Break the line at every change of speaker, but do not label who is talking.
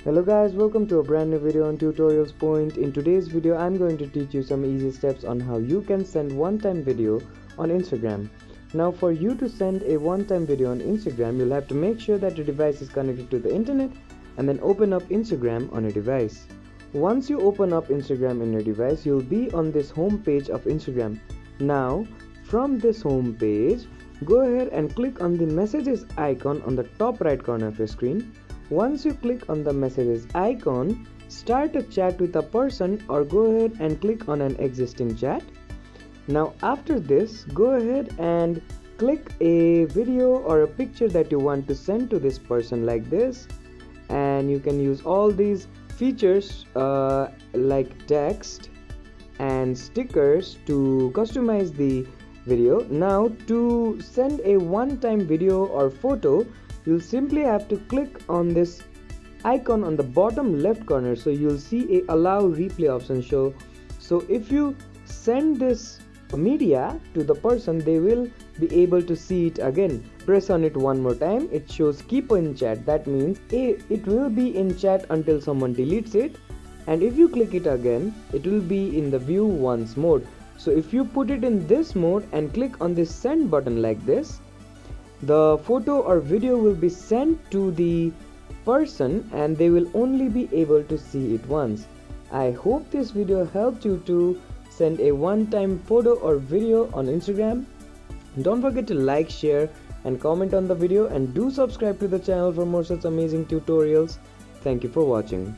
Hello guys, welcome to a brand new video on Tutorials Point. In today's video I'm going to teach you some easy steps on how you can send one-time video on Instagram. Now for you to send a one-time video on Instagram, you'll have to make sure that your device is connected to the internet and then open up Instagram on your device. Once you open up Instagram in your device, you'll be on this home page of Instagram. Now from this home page, go ahead and click on the messages icon on the top right corner of your screen. Once you click on the messages icon, start a chat with a person or go ahead and click on an existing chat. Now after this, go ahead and click a video or a picture that you want to send to this person like this, and you can use all these features like text and stickers to customize the video. Now to send a one-time video or photo, you'll simply have to click on this icon on the bottom left corner, so you'll see a allow replay option. So if you send this media to the person, they will be able to see it again. Press on it one more time, it shows keep in chat. That means it will be in chat until someone deletes it, and if you click it again, it will be in the view once mode. So if you put it in this mode and click on this send button like this, the photo or video will be sent to the person and they will only be able to see it once. I hope this video helped you to send a one-time photo or video on Instagram. Don't forget to like, share and comment on the video, and do subscribe to the channel for more such amazing tutorials. Thank you for watching.